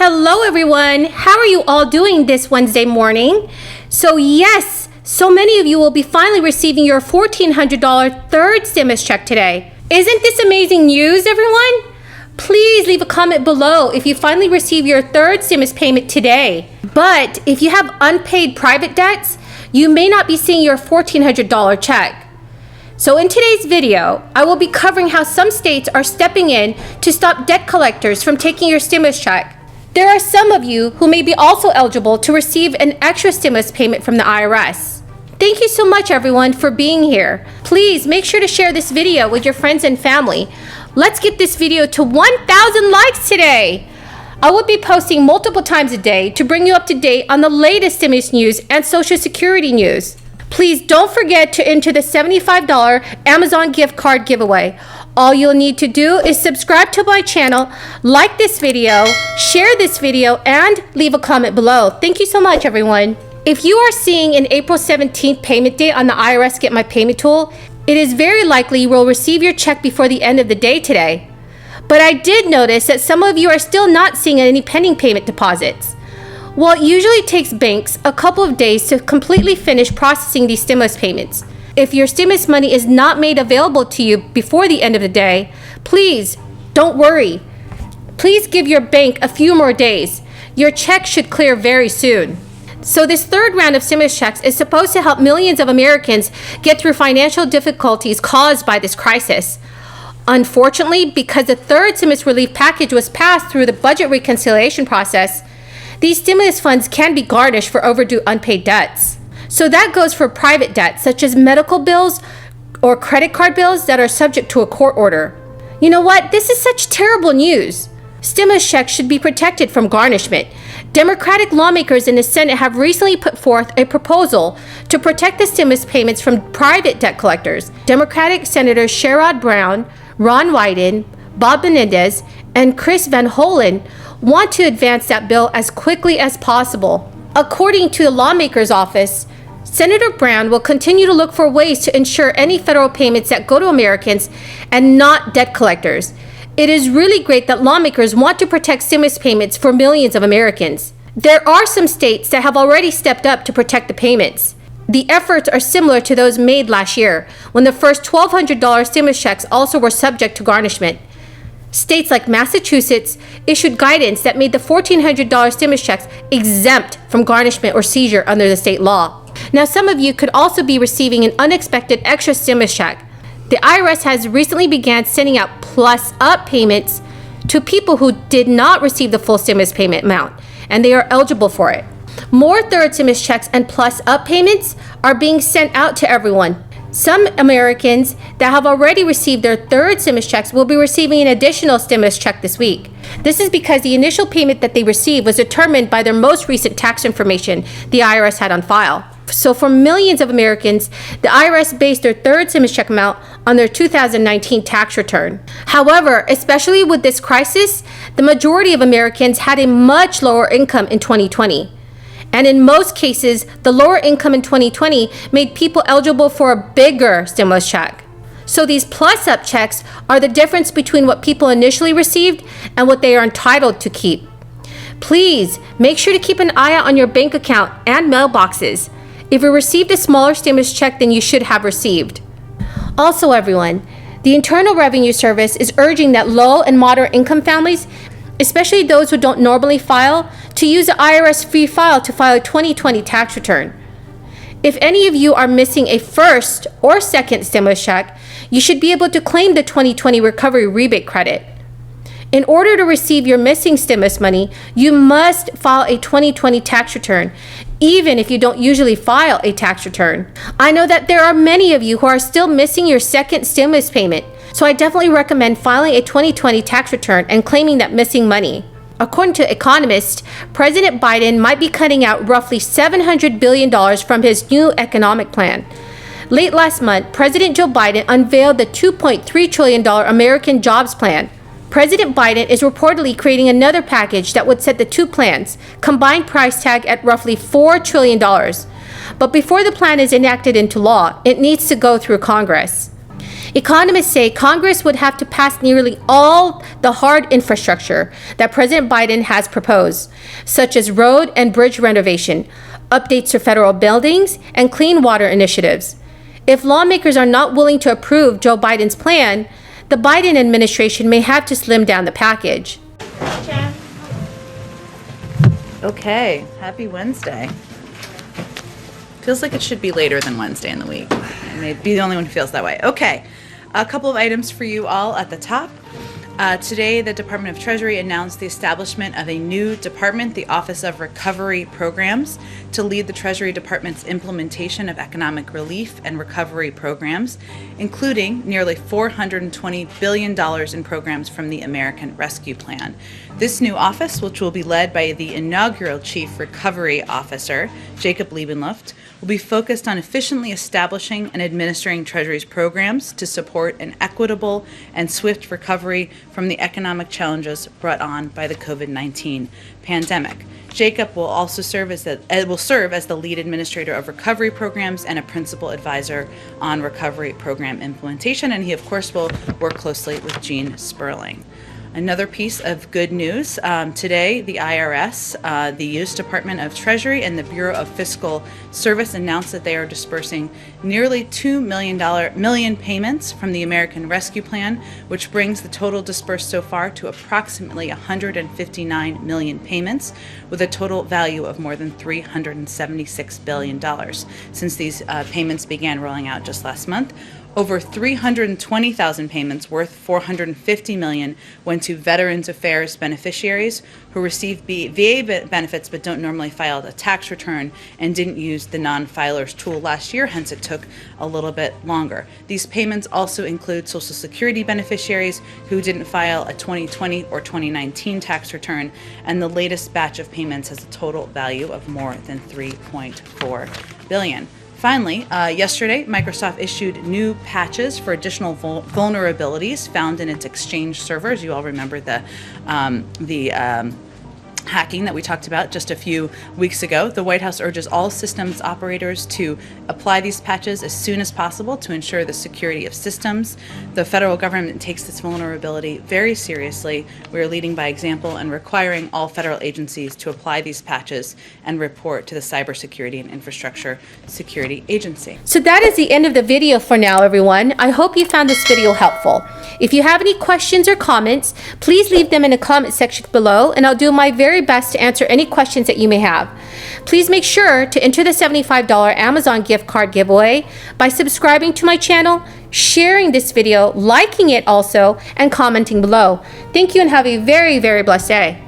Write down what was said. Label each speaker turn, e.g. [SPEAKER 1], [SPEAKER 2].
[SPEAKER 1] Hello everyone, how are you all doing this Wednesday morning? So yes, so many of you will be finally receiving your $1,400 third stimulus check today. Isn't this amazing news, everyone? Please leave a comment below if you finally receive your third stimulus payment today. But if you have unpaid private debts, you may not be seeing your $1,400 check. So in today's video, I will be covering how some states are stepping in to stop debt collectors from taking your stimulus check. There are some of you who may be also eligible to receive an extra stimulus payment from the IRS. Thank you so much everyone for being here. Please make sure to share this video with your friends and family. Let's get this video to 1,000 likes today. I will be posting multiple times a day to bring you up to date on the latest stimulus news and Social Security news. Please don't forget to enter the $75 Amazon gift card giveaway. All you'll need to do is subscribe to my channel, like this video, share this video, and leave a comment below. Thank you so much, everyone. If you are seeing an April 17th payment date on the IRS Get My Payment tool, it is very likely you will receive your check before the end of the day today. But I did notice that some of you are still not seeing any pending payment deposits. Well, it usually takes banks a couple of days to completely finish processing these stimulus payments. If your stimulus money is not made available to you before the end of the day, please don't worry. Please give your bank a few more days. Your check should clear very soon. So this third round of stimulus checks is supposed to help millions of Americans get through financial difficulties caused by this crisis. Unfortunately, because the third stimulus relief package was passed through the budget reconciliation process, these stimulus funds can be garnished for overdue unpaid debts. So that goes for private debt, such as medical bills or credit card bills that are subject to a court order. You know what? This is such terrible news. Stimulus checks should be protected from garnishment. Democratic lawmakers in the Senate have recently put forth a proposal to protect the stimulus payments from private debt collectors. Democratic Senators Sherrod Brown, Ron Wyden, Bob Menendez, and Chris Van Hollen want to advance that bill as quickly as possible. According to the lawmaker's office, Senator Brown will continue to look for ways to ensure any federal payments that go to Americans and not debt collectors. It is really great that lawmakers want to protect stimulus payments for millions of Americans. There are some states that have already stepped up to protect the payments. The efforts are similar to those made last year, when the first $1,200 stimulus checks also were subject to garnishment. States like Massachusetts issued guidance that made the $1,400 stimulus checks exempt from garnishment or seizure under the state law. Now, some of you could also be receiving an unexpected extra stimulus check. The IRS has recently began sending out plus-up payments to people who did not receive the full stimulus payment amount, and they are eligible for it. More third stimulus checks and plus-up payments are being sent out to everyone. Some Americans that have already received their third stimulus checks will be receiving an additional stimulus check this week. This is because the initial payment that they received was determined by their most recent tax information the IRS had on file. So for millions of Americans, the IRS based their third stimulus check amount on their 2019 tax return. However, especially with this crisis, the majority of Americans had a much lower income in 2020. And in most cases, the lower income in 2020 made people eligible for a bigger stimulus check. So these plus-up checks are the difference between what people initially received and what they are entitled to keep. Please make sure to keep an eye out on your bank account and mailboxes. If you received a smaller stimulus check than you should have received. Also, everyone, the Internal Revenue Service is urging that low and moderate income families, especially those who don't normally file, to use the IRS free file to file a 2020 tax return. If any of you are missing a first or second stimulus check, you should be able to claim the 2020 recovery rebate credit. In order to receive your missing stimulus money, you must file a 2020 tax return, even if you don't usually file a tax return. I know that there are many of you who are still missing your second stimulus payment, so I definitely recommend filing a 2020 tax return and claiming that missing money. According to economists, President Biden might be cutting out roughly $700 billion from his new economic plan. Late last month, President Joe Biden unveiled the $2.3 trillion American Jobs Plan. President Biden is reportedly creating another package that would set the two plans' combined price tag at roughly $4 trillion. But before the plan is enacted into law, it needs to go through Congress. Economists say Congress would have to pass nearly all the hard infrastructure that President Biden has proposed, such as road and bridge renovation, updates to federal buildings, and clean water initiatives. If lawmakers are not willing to approve Joe Biden's plan, the Biden administration may have to slim down the package.
[SPEAKER 2] Okay, happy Wednesday. Feels like it should be later than Wednesday in the week. I may be the only one who feels that way. Okay, a couple of items for you all at the top. Today, the Department of Treasury announced the establishment of a new department, the Office of Recovery Programs, to lead the Treasury Department's implementation of economic relief and recovery programs, including nearly $420 billion in programs from the American Rescue Plan. This new office, which will be led by the inaugural Chief Recovery Officer, Jacob Liebenluft, will be focused on efficiently establishing and administering Treasury's programs to support an equitable and swift recovery from the economic challenges brought on by the COVID-19 pandemic. Jacob will also serve as the lead administrator of recovery programs and a principal advisor on recovery program implementation, and he, of course, will work closely with Gene Sperling. Another piece of good news, today the IRS, the U.S. Department of Treasury, and the Bureau of Fiscal Service announced that they are dispersing nearly $2 million payments from the American Rescue Plan, which brings the total dispersed so far to approximately 159 million payments, with a total value of more than $376 billion. Since these payments began rolling out just last month, over 320,000 payments worth $450 million went to Veterans Affairs beneficiaries who receive VA benefits but don't normally file a tax return and didn't use the non-filers tool last year, hence it took a little bit longer. These payments also include Social Security beneficiaries who didn't file a 2020 or 2019 tax return, and the latest batch of payments has a total value of more than $3.4 billion. Finally, yesterday, Microsoft issued new patches for additional vulnerabilities found in its Exchange servers. You all remember the hacking that we talked about just a few weeks ago. The White House urges all systems operators to apply these patches as soon as possible to ensure the security of systems. The federal government takes this vulnerability very seriously. We are leading by example and requiring all federal agencies to apply these patches and report to the Cybersecurity and Infrastructure Security Agency.
[SPEAKER 1] So that is the end of the video for now, everyone. I hope you found this video helpful. If you have any questions or comments, please leave them in the comment section below, and I'll do my very best to answer any questions that you may have. Please make sure to enter the $75 Amazon gift card giveaway by subscribing to my channel, sharing this video, liking it also, and commenting below. Thank you and have a very, very blessed day.